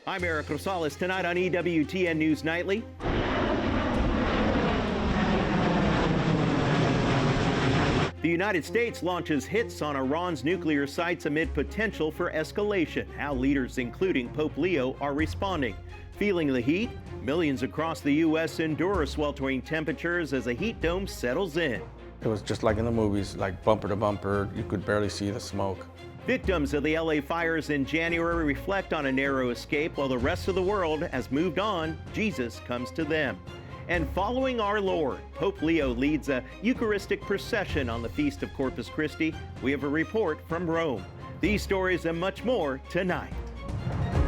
I'm Eric Rosales. Tonight on EWTN News Nightly. The United States launches hits on Iran's nuclear sites amid potential for escalation. How leaders, including Pope Leo, are responding. Feeling the heat? Millions across the U.S. endure sweltering temperatures as a heat dome settles in. It was just like in the movies, like bumper to bumper. You could barely see the smoke. Victims of the LA fires in January reflect on a narrow escape while the rest of the world has moved on. Jesus comes to them. And following our Lord, Pope Leo leads a Eucharistic procession on the Feast of Corpus Christi. We have a report from Rome. These stories and much more tonight.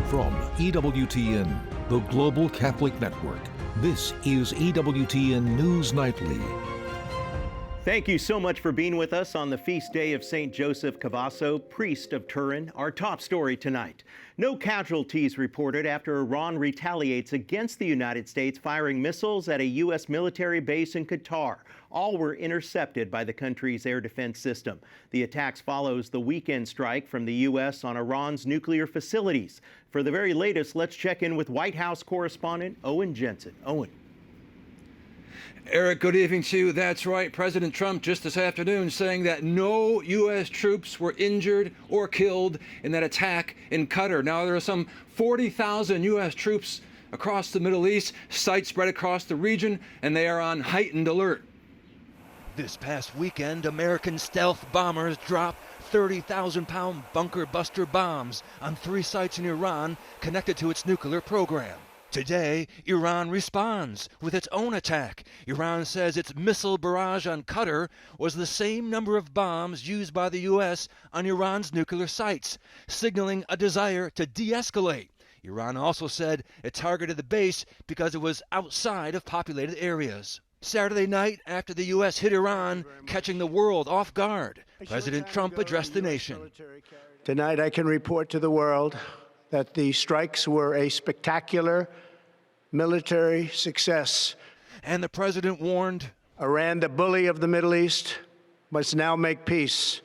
From EWTN, the Global Catholic Network, this is EWTN News Nightly. Thank you so much for being with us on the feast day of St. Joseph Cavasso, priest of Turin. Our top story tonight. No casualties reported after Iran retaliates against the United States, firing missiles at a U.S. military base in Qatar. All were intercepted by the country's air defense system. The attacks follows the weekend strike from the U.S. on Iran's nuclear facilities. For the very latest, let's check in with White House correspondent Owen Jensen. Owen. Eric, good evening to you. That's right. President Trump just this afternoon saying that no U.S. troops were injured or killed in that attack in Qatar. Now, there are some 40,000 U.S. troops across the Middle East, sites spread across the region, and they are on heightened alert. This past weekend, American stealth bombers dropped 30,000-pound bunker buster bombs on 3 sites in Iran connected to its nuclear program. Today, Iran responds with its own attack. Iran says its missile barrage on Qatar was the same number of bombs used by the U.S. on Iran's nuclear sites, signaling a desire to de-escalate. Iran also said it targeted the base because it was outside of populated areas. Saturday night, after the U.S. hit Iran, catching the world off guard, President Trump addressed the nation. Tonight, I can report to the world that the strikes were a spectacular military success. And the president warned, Iran, the bully of the Middle East, must now make peace.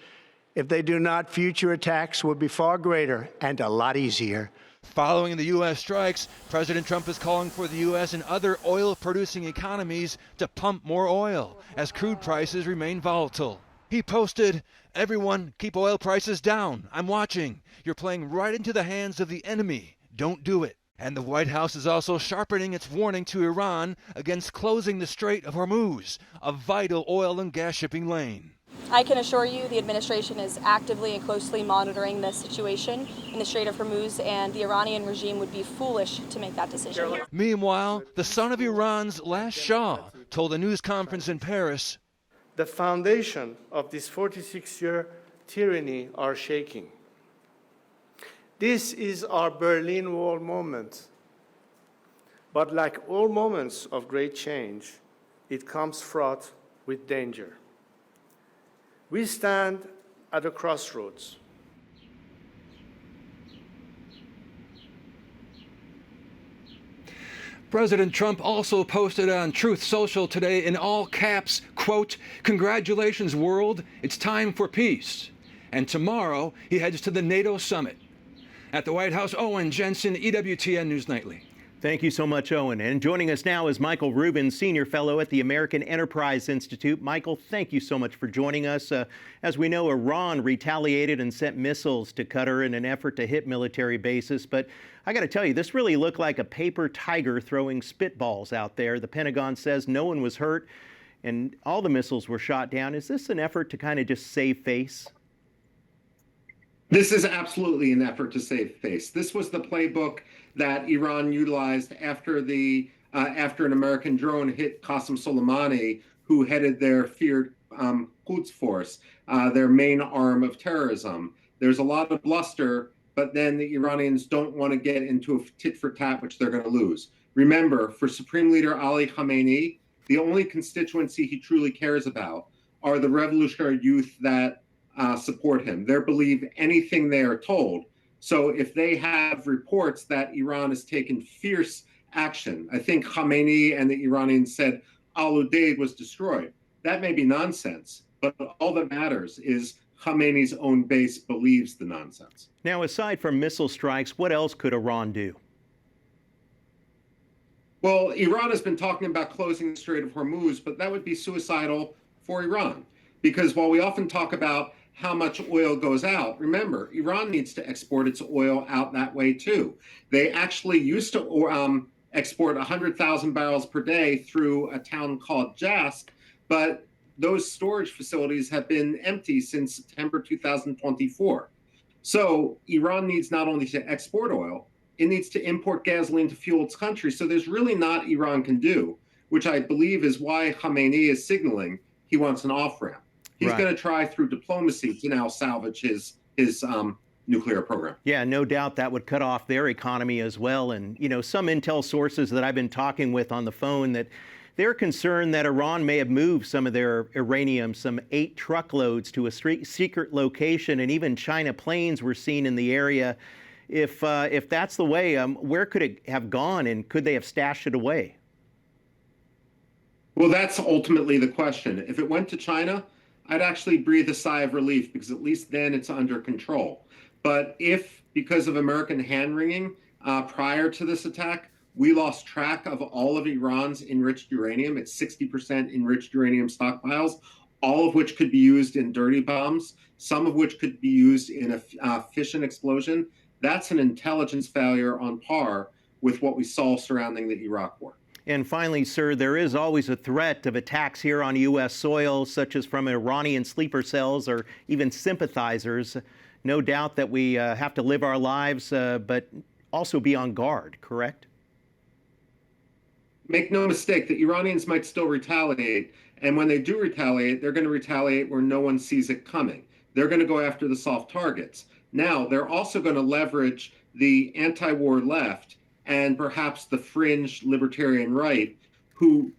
If they do not, future attacks will be far greater and a lot easier. Following the U.S. strikes, President Trump is calling for the U.S. and other oil-producing economies to pump more oil as crude prices remain volatile. He posted, "Everyone, keep oil prices down. I'm watching. You're playing right into the hands of the enemy. Don't do it." And the White House is also sharpening its warning to Iran against closing the Strait of Hormuz, a vital oil and gas shipping lane. I can assure you the administration is actively and closely monitoring the situation in the Strait of Hormuz, and the Iranian regime would be foolish to make that decision. Meanwhile, the son of Iran's last Shah told a news conference in Paris, "The foundation of this 46-year tyranny are shaking. This is our Berlin Wall moment. But like all moments of great change, it comes fraught with danger. We stand at a crossroads. President Trump also posted on Truth Social today in all caps, quote, "Congratulations, world. It's time for peace." And tomorrow, he heads to the NATO summit. At the White House, Owen Jensen, EWTN News Nightly. Thank you so much, Owen. And joining us now is Michael Rubin, Senior Fellow at the American Enterprise Institute. Michael, thank you so much for joining us. As we know, Iran retaliated and sent missiles to Qatar in an effort to hit military bases. But I got to tell you, this really looked like a paper tiger throwing spitballs out there. The Pentagon says no one was hurt and all the missiles were shot down. Is this an effort to kind of just save face? This is absolutely an effort to save face. This was the playbook that Iran utilized after an American drone hit Qasem Soleimani, who headed their feared Quds force, their main arm of terrorism. There's a lot of bluster, but then the Iranians don't want to get into a tit for tat, which they're going to lose. Remember, for Supreme Leader Ali Khamenei, the only constituency he truly cares about are the revolutionary youth that support him. They believe anything they are told. So if they have reports that Iran has taken fierce action, I think Khamenei and the Iranians said Al-Udeid was destroyed. That may be nonsense, but all that matters is Khamenei's own base believes the nonsense. Now, aside from missile strikes, what else could Iran do? Well, Iran has been talking about closing the Strait of Hormuz, but that would be suicidal for Iran. Because while we often talk about how much oil goes out, remember, Iran needs to export its oil out that way too. They actually used to export 100,000 barrels per day through a town called Jask, but those storage facilities have been empty since September 2024. So Iran needs not only to export oil, it needs to import gasoline to fuel its country. So there's really not Iran can do, which I believe is why Khamenei is signaling he wants an off-ramp. He's going to try through diplomacy to now salvage his nuclear program. Yeah, no doubt that would cut off their economy as well. And, you know, some intel sources that I've been talking with on the phone that they're concerned that Iran may have moved some of their uranium, some 8 truckloads to a secret location, and even China planes were seen in the area. If that's the way, where could it have gone, and could they have stashed it away? Well, that's ultimately the question. If it went to China, I'd actually breathe a sigh of relief, because at least then it's under control. But if, because of American hand-wringing prior to this attack, we lost track of all of Iran's enriched uranium, it's 60% enriched uranium stockpiles, all of which could be used in dirty bombs, some of which could be used in a fission explosion, that's an intelligence failure on par with what we saw surrounding the Iraq War. And finally, sir, there is always a threat of attacks here on U.S. soil, such as from Iranian sleeper cells or even sympathizers. No doubt that we have to live our lives, but also be on guard, correct? Make no mistake, the Iranians might still retaliate. And when they do retaliate, they're going to retaliate where no one sees it coming. They're going to go after the soft targets. Now, they're also going to leverage the anti-war left and perhaps the fringe libertarian right, who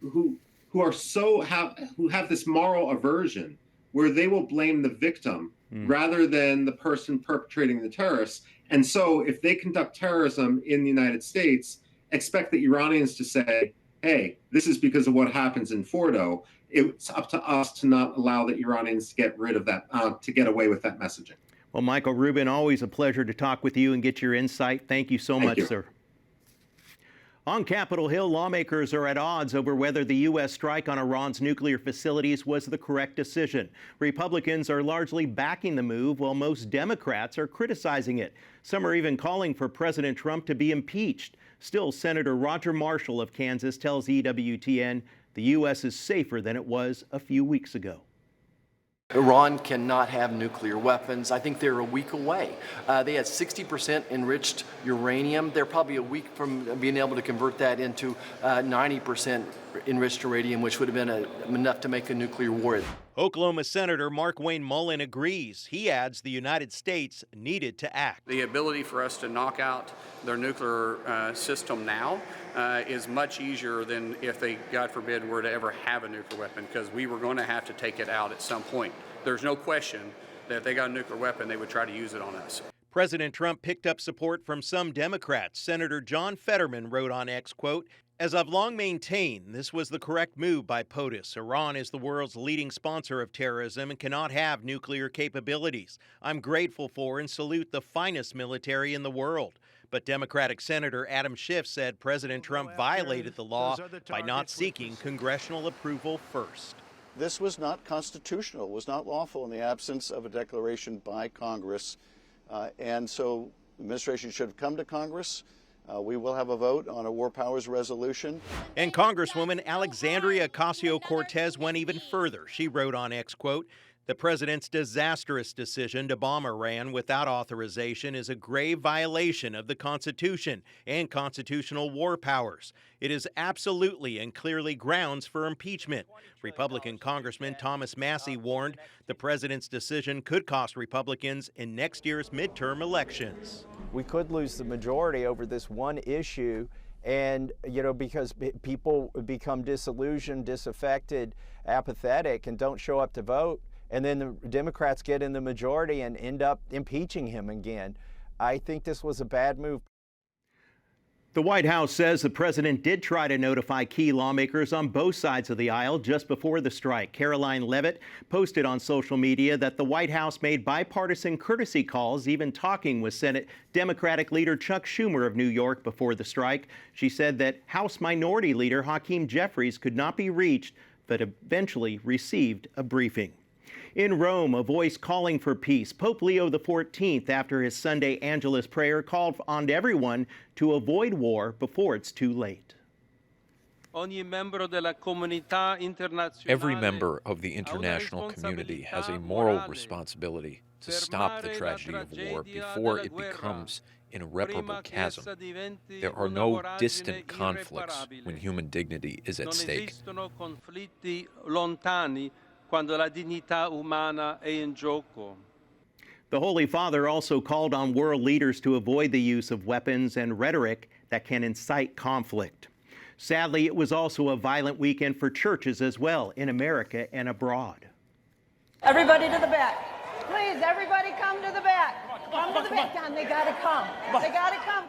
have this moral aversion where they will blame the victim rather than the person perpetrating the terrorists. And so if they conduct terrorism in the United States, expect the Iranians to say, hey, this is because of what happens in Fordo. It's up to us to not allow the Iranians to get rid of that, to get away with that messaging. Well, Michael Rubin, always a pleasure to talk with you and get your insight. Thank you so much, sir. On Capitol Hill, lawmakers are at odds over whether the U.S. strike on Iran's nuclear facilities was the correct decision. Republicans are largely backing the move, while most Democrats are criticizing it. Some are even calling for President Trump to be impeached. Still, Senator Roger Marshall of Kansas tells EWTN the U.S. is safer than it was a few weeks ago. Iran cannot have nuclear weapons. I think they're a week away. They had 60% enriched uranium. They're probably a week from being able to convert that into 90% enriched uranium, which would have been enough to make a nuclear war. Oklahoma Senator Mark Wayne Mullen agrees. He adds the United States needed to act. The ability for us to knock out their nuclear system now is much easier than if they, God forbid, were to ever have a nuclear weapon, because we were going to have to take it out at some point. There's no question that if they got a nuclear weapon, they would try to use it on us. President Trump picked up support from some Democrats. Senator John Fetterman wrote on X, quote, "As I've long maintained, this was the correct move by POTUS. Iran is the world's leading sponsor of terrorism and cannot have nuclear capabilities. I'm grateful for and salute the finest military in the world." But Democratic Senator Adam Schiff said President Trump violated the law by not seeking congressional approval first. This was not constitutional, was not lawful in the absence of a declaration by Congress. And so the administration should have come to Congress. We will have a vote on a war powers resolution. And Congresswoman Alexandria Ocasio-Cortez went even further. She wrote on X, quote, "The president's disastrous decision to bomb Iran without authorization is a grave violation of the Constitution and constitutional war powers. It is absolutely and clearly grounds for impeachment." Republican Congressman Thomas Massey warned the president's decision could cost Republicans in next year's midterm elections. We could lose the majority over this one issue, and, because people become disillusioned, disaffected, apathetic, and don't show up to vote. And then the Democrats get in the majority and end up impeaching him again. I think this was a bad move. The White House says the president did try to notify key lawmakers on both sides of the aisle just before the strike. Caroline Leavitt posted on social media that the White House made bipartisan courtesy calls, even talking with Senate Democratic leader Chuck Schumer of New York before the strike. She said that House Minority Leader Hakeem Jeffries could not be reached, but eventually received a briefing. In Rome, a voice calling for peace. Pope Leo XIV, after his Sunday Angelus prayer, called on everyone to avoid war before it's too late. Every member of the international community has a moral responsibility to stop the tragedy of war before it becomes an irreparable chasm. There are no distant conflicts when human dignity is at stake. The Holy Father also called on world leaders to avoid the use of weapons and rhetoric that can incite conflict. Sadly, it was also a violent weekend for churches as well, in America and abroad. Everybody to the back. Please, everybody come to the back. Come to the back. Don, they gotta come. They gotta come.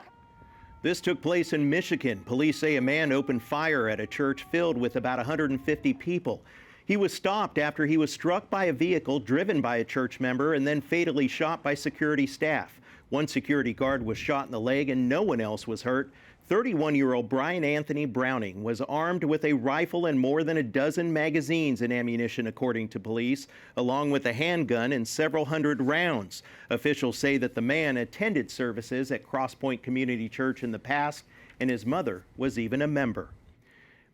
This took place in Michigan. Police say a man opened fire at a church filled with about 150 people. He was stopped after he was struck by a vehicle driven by a church member and then fatally shot by security staff. One security guard was shot in the leg and no one else was hurt. 31-year-old Brian Anthony Browning was armed with a rifle and more than a dozen magazines and ammunition, according to police, along with a handgun and several hundred rounds. Officials say that the man attended services at Cross Point Community Church in the past, and his mother was even a member.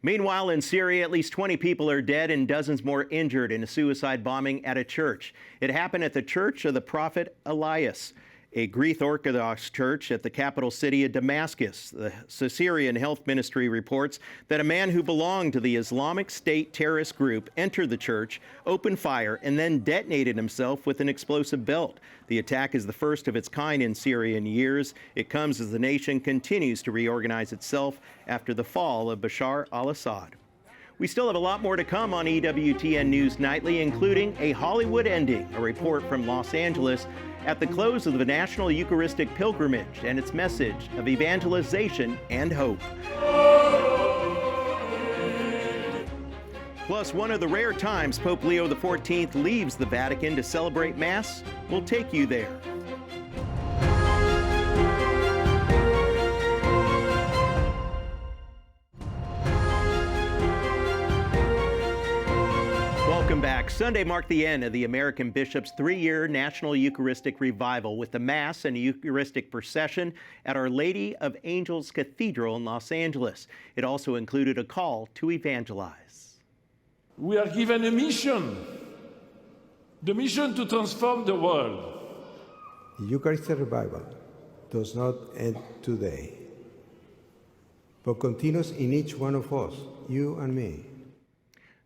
Meanwhile, in Syria, at least 20 people are dead and dozens more injured in a suicide bombing at a church. It happened at the Church of the Prophet Elias, a Greek Orthodox church at the capital city of Damascus. The Syrian Health Ministry reports that a man who belonged to the Islamic State terrorist group entered the church, opened fire, and then detonated himself with an explosive belt. The attack is the first of its kind in Syria in years. It comes as the nation continues to reorganize itself after the fall of Bashar al-Assad. We still have a lot more to come on EWTN News Nightly, including a Hollywood ending, a report from Los Angeles at the close of the National Eucharistic Pilgrimage and its message of evangelization and hope. Plus, one of the rare times Pope Leo XIV leaves the Vatican to celebrate Mass. We'll take you there. Welcome back. Sunday marked the end of the American Bishops' 3-year National Eucharistic Revival with the Mass and Eucharistic procession at Our Lady of Angels Cathedral in Los Angeles. It also included a call to evangelize. We are given a mission, the mission to transform the world. The Eucharistic Revival does not end today, but continues in each one of us, you and me.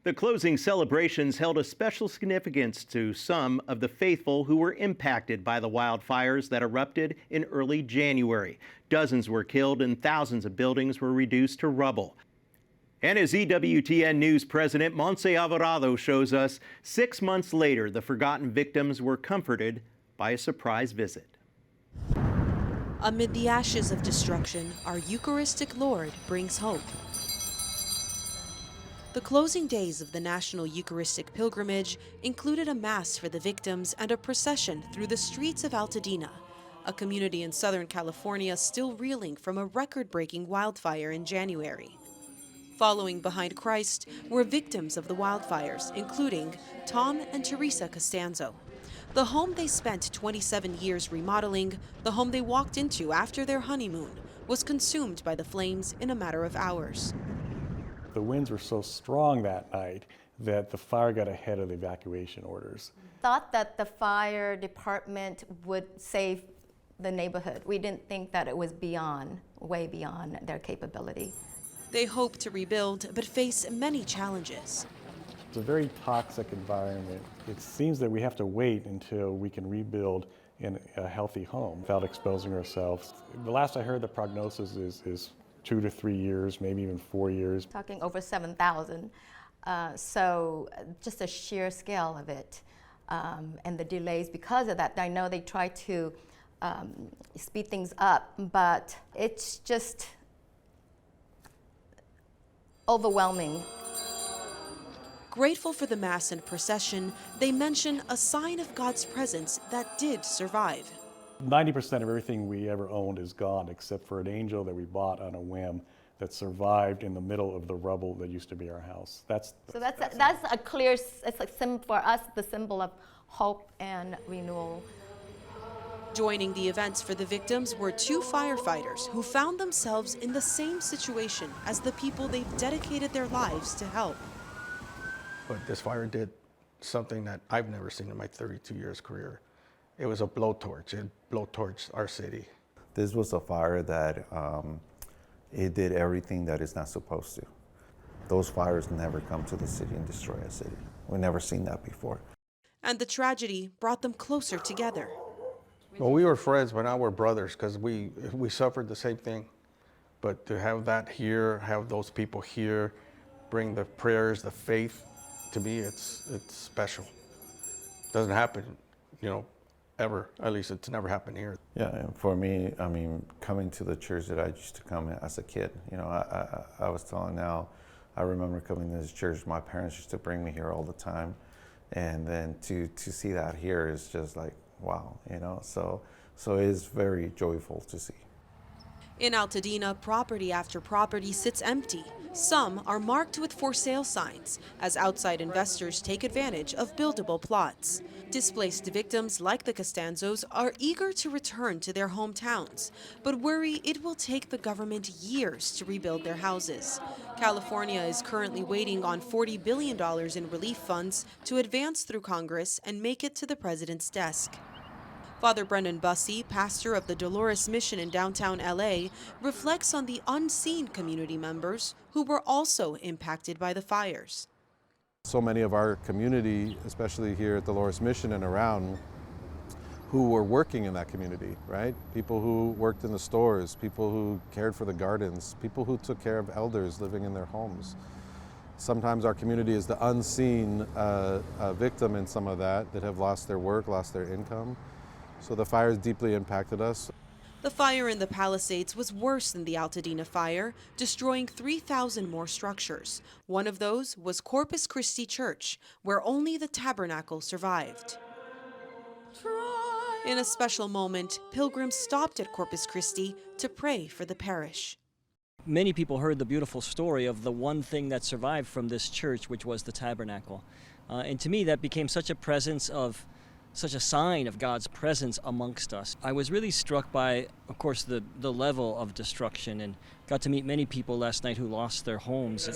The closing celebrations held a special significance to some of the faithful who were impacted by the wildfires that erupted in early January. Dozens were killed and thousands of buildings were reduced to rubble. And as EWTN News President Montse Alvarado shows us, 6 months later, the forgotten victims were comforted by a surprise visit. Amid the ashes of destruction, our Eucharistic Lord brings hope. The closing days of the National Eucharistic Pilgrimage included a Mass for the victims and a procession through the streets of Altadena, a community in Southern California still reeling from a record-breaking wildfire in January. Following behind Christ were victims of the wildfires, including Tom and Teresa Costanzo. The home they spent 27 years remodeling, the home they walked into after their honeymoon, was consumed by the flames in a matter of hours. The winds were so strong that night that the fire got ahead of the evacuation orders. Thought that the fire department would save the neighborhood. We didn't think that it was way beyond their capability. They hope to rebuild, but face many challenges. It's a very toxic environment. It seems that we have to wait until we can rebuild in a healthy home without exposing ourselves. The last I heard, the prognosis is 2 to 3 years, maybe even 4 years. Talking over 7,000. So just the sheer scale of it and the delays because of that. I know they try to speed things up, but it's just overwhelming. Grateful for the Mass and procession, they mention a sign of God's presence that did survive. 90% of everything we ever owned is gone, except for an angel that we bought on a whim that survived in the middle of the rubble that used to be our house. That's a clear, it's like for us, the symbol of hope and renewal. Joining the events for the victims were 2 firefighters who found themselves in the same situation as the people they've dedicated their lives to help. But this fire did something that I've never seen in my 32 years career. It was a blowtorch. It blowtorched our city. This was a fire that it did everything that it's not supposed to. Those fires never come to the city and destroy a city. We've never seen that before. And the tragedy brought them closer together. Well, we were friends, but now we're brothers because we suffered the same thing. But to have that here, have those people here, bring the prayers, the faith, to me, it's special. Doesn't happen, ever. At least it's never happened here. Yeah, and for me, I mean, coming to the church that I used to come as a kid, I was telling now, I remember coming to this church, my parents used to bring me here all the time. And then to see that here is just like, wow, so it is very joyful to see. In Altadena, property after property sits empty. Some are marked with for sale signs as outside investors take advantage of buildable plots. Displaced victims like the Costanzos are eager to return to their hometowns, but worry it will take the government years to rebuild their houses. California is currently waiting on $40 billion in relief funds to advance through Congress and make it to the president's desk. Father Brendan Bussey, pastor of the Dolores Mission in downtown LA, reflects on the unseen community members who were also impacted by the fires. So many of our community, especially here at Dolores Mission and around, who were working in that community, right? People who worked in the stores, people who cared for the gardens, people who took care of elders living in their homes. Sometimes our community is the unseen victim in some of that have lost their work, lost their income. So the fires deeply impacted us. The fire in the Palisades was worse than the Altadena fire, destroying 3,000 more structures. One of those was Corpus Christi Church, where only the tabernacle survived. In a special moment, pilgrims stopped at Corpus Christi to pray for the parish. Many people heard the beautiful story of the one thing that survived from this church, which was the tabernacle. And to me, that became such a sign of God's presence amongst us. I was really struck by, of course, the level of destruction, and got to meet many people last night who lost their homes.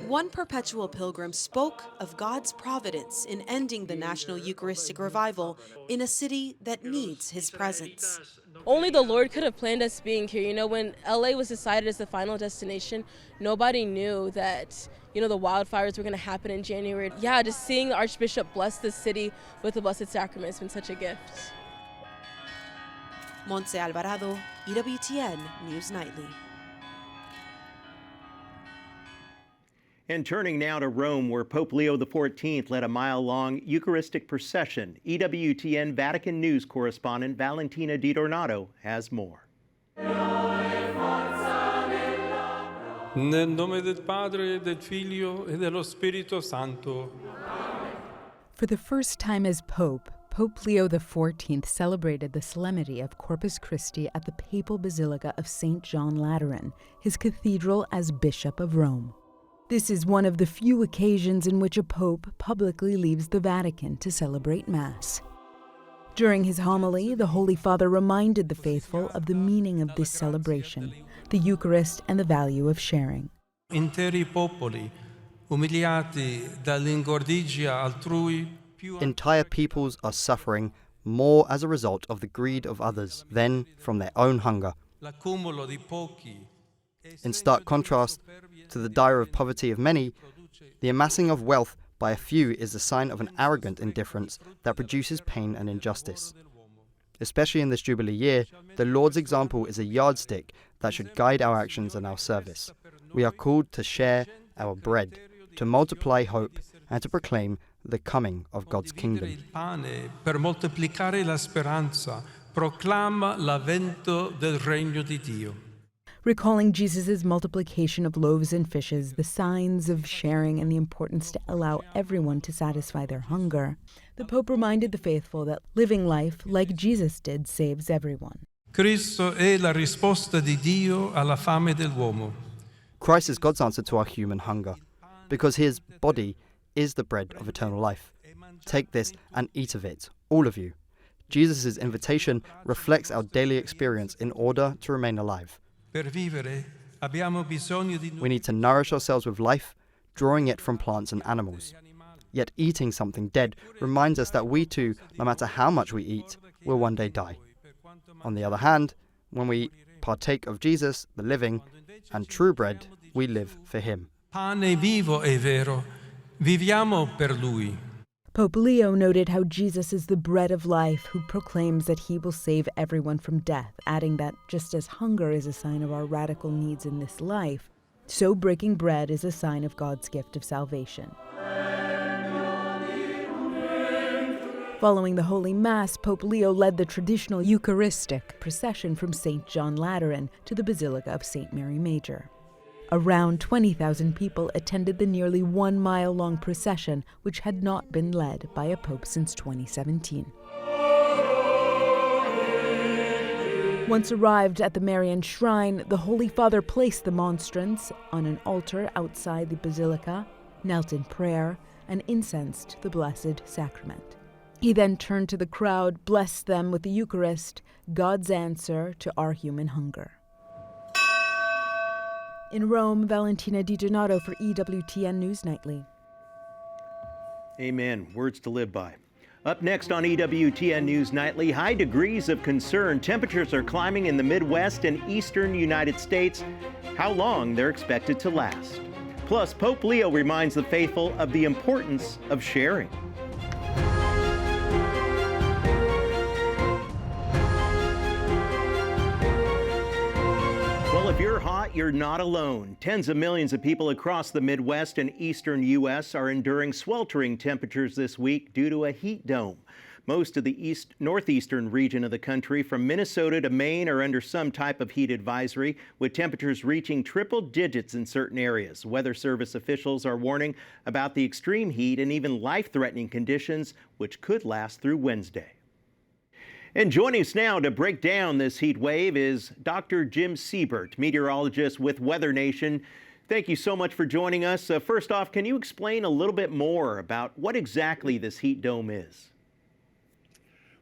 One perpetual pilgrim spoke of God's providence in ending the National Eucharistic Revival in a city that needs his presence. Only the Lord could have planned us being here. When LA was decided as the final destination, nobody knew that the wildfires were going to happen in January. Yeah, just seeing the Archbishop bless the city with the Blessed Sacrament has been such a gift. Montse Alvarado, EWTN News Nightly. And turning now to Rome, where Pope Leo XIV led a mile-long Eucharistic procession. EWTN Vatican News correspondent Valentina Di Donato has more. Nel nome del Padre, del Figlio e dello Spirito Santo. For the first time as Pope, Pope Leo XIV celebrated the Solemnity of Corpus Christi at the Papal Basilica of St. John Lateran, his cathedral as Bishop of Rome. This is one of the few occasions in which a pope publicly leaves the Vatican to celebrate Mass. During his homily, the Holy Father reminded the faithful of the meaning of this celebration, the Eucharist, and the value of sharing. Interi popoli, umiliati dall'ingordigia altrui. Entire peoples are suffering more as a result of the greed of others than from their own hunger. In stark contrast to the dire of poverty of many, the amassing of wealth by a few is a sign of an arrogant indifference that produces pain and injustice. Especially in this Jubilee year, the Lord's example is a yardstick that should guide our actions and our service. We are called to share our bread, to multiply hope, and to proclaim the coming of God's kingdom. Per moltiplicare la speranza, proclama l'avvento del regno di Dio. Recalling Jesus' multiplication of loaves and fishes, the signs of sharing, and the importance to allow everyone to satisfy their hunger, the Pope reminded the faithful that living life, like Jesus did, saves everyone. Cristo è la risposta di Dio alla fame dell'uomo. Christ is God's answer to our human hunger, because his body is the bread of eternal life. Take this and eat of it, all of you. Jesus' invitation reflects our daily experience in order to remain alive. Per vivere abbiamo bisogno di We need to nourish ourselves with life, drawing it from plants and animals. Yet eating something dead reminds us that we too, no matter how much we eat, will one day die. On the other hand, when we partake of Jesus, the living and true bread, we live for him. Pane vivo e vero, viviamo per lui. Pope Leo noted how Jesus is the bread of life who proclaims that he will save everyone from death, adding that just as hunger is a sign of our radical needs in this life, so breaking bread is a sign of God's gift of salvation. Following the Holy Mass, Pope Leo led the traditional Eucharistic procession from St. John Lateran to the Basilica of St. Mary Major. Around 20,000 people attended the nearly 1 mile-long procession, which had not been led by a pope since 2017. Once arrived at the Marian shrine, the Holy Father placed the monstrance on an altar outside the basilica, knelt in prayer, and incensed the Blessed Sacrament. He then turned to the crowd, blessed them with the Eucharist, God's answer to our human hunger. In Rome, Valentina Di Donato for EWTN News Nightly. Amen. Words to live by. Up next on EWTN News Nightly, high degrees of concern. Temperatures are climbing in the Midwest and eastern United States. How long they're expected to last. Plus, Pope Leo reminds the faithful of the importance of sharing. Well, if you're hot, you're not alone. Tens of millions of people across the Midwest and eastern U.S. are enduring sweltering temperatures this week due to a heat dome. Most of the northeastern region of the country, from Minnesota to Maine, are under some type of heat advisory, with temperatures reaching triple digits in certain areas. Weather Service officials are warning about the extreme heat and even life-threatening conditions, which could last through Wednesday. And joining us now to break down this heat wave is Dr. Jim Siebert, meteorologist with Weather Nation. Thank you so much for joining us. First off, can you explain a little bit more about what exactly this heat dome is?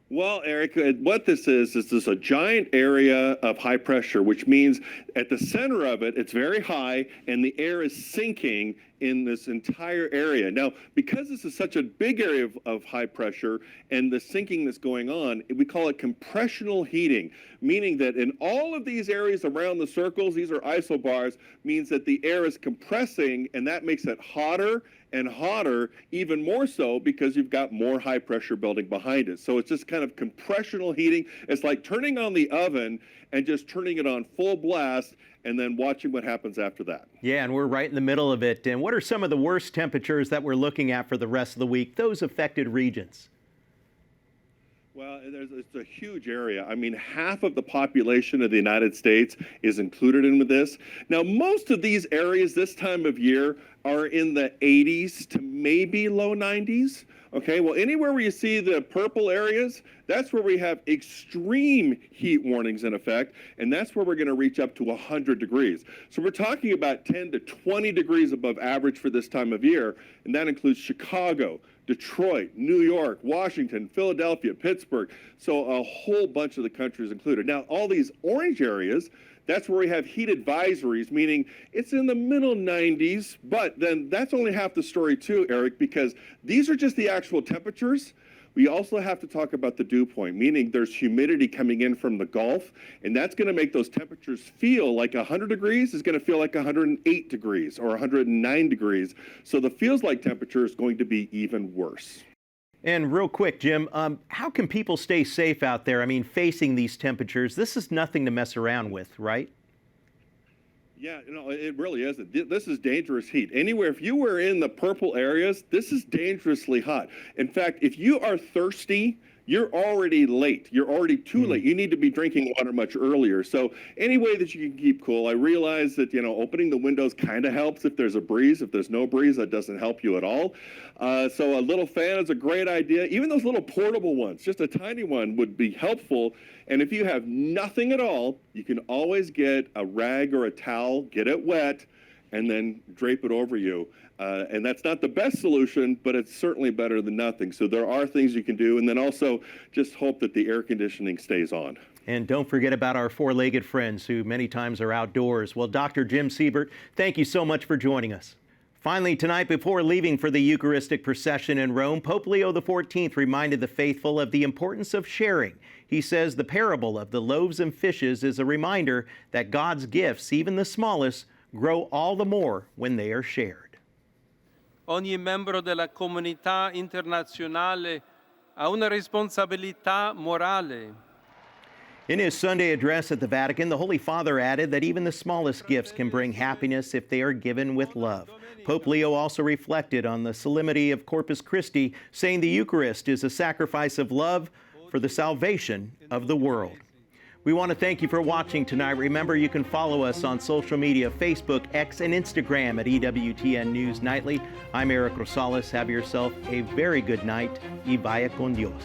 Well, Eric, what this is a giant area of high pressure, which means at the center of it, it's very high and the air is sinking in this entire area. Now, because this is such a big area of high pressure and the sinking that's going on, we call it compressional heating, meaning that in all of these areas around the circles, these are isobars, means that the air is compressing, and that makes it hotter and hotter, even more so because you've got more high pressure building behind it. So it's just kind of compressional heating. It's like turning on the oven and just turning it on full blast and then watching what happens after that. Yeah, and we're right in the middle of it. And what are some of the worst temperatures that we're looking at for the rest of the week, those affected regions? Well, it's a huge area. I mean, half of the population of the United States is included in this. Now, most of these areas this time of year are in the 80s to maybe low 90s. Okay, well, anywhere where you see the purple areas, that's where we have extreme heat warnings in effect, and that's where we're going to reach up to 100 degrees. So we're talking about 10 to 20 degrees above average for this time of year, and that includes Chicago, Detroit, New York, Washington, Philadelphia, Pittsburgh. So a whole bunch of the country is included. Now, all these orange areas, that's where we have heat advisories, meaning it's in the middle 90s, but then that's only half the story too, Eric, because these are just the actual temperatures. We also have to talk about the dew point, meaning there's humidity coming in from the Gulf, and that's going to make those temperatures feel like 100 degrees is going to feel like 108 degrees or 109 degrees. So the feels like temperature is going to be even worse. And real quick, Jim, how can people stay safe out there? I mean, facing these temperatures, this is nothing to mess around with, right? Yeah, it really isn't. This is dangerous heat. Anywhere, if you were in the purple areas, this is dangerously hot. In fact, if you are thirsty, you're already late. You're already too late. You need to be drinking water much earlier. So any way that you can keep cool. I realize that, opening the windows kind of helps if there's a breeze. If there's no breeze, that doesn't help you at all. So a little fan is a great idea. Even those little portable ones, just a tiny one, would be helpful. And if you have nothing at all, you can always get a rag or a towel, get it wet, and then drape it over you. And that's not the best solution, but it's certainly better than nothing. So there are things you can do. And then also just hope that the air conditioning stays on. And don't forget about our four-legged friends who many times are outdoors. Well, Dr. Jim Siebert, thank you so much for joining us. Finally, tonight, before leaving for the Eucharistic procession in Rome, Pope Leo XIV reminded the faithful of the importance of sharing. He says the parable of the loaves and fishes is a reminder that God's gifts, even the smallest, grow all the more when they are shared. Ogni membro della comunità internazionale ha una responsabilità morale. In his Sunday address at the Vatican, the Holy Father added that even the smallest gifts can bring happiness if they are given with love. Pope Leo also reflected on the Solemnity of Corpus Christi, saying the Eucharist is a sacrifice of love for the salvation of the world. We want to thank you for watching tonight. Remember, you can follow us on social media, Facebook, X, and Instagram at EWTN News Nightly. I'm Eric Rosales. Have yourself a very good night. Y vaya con Dios.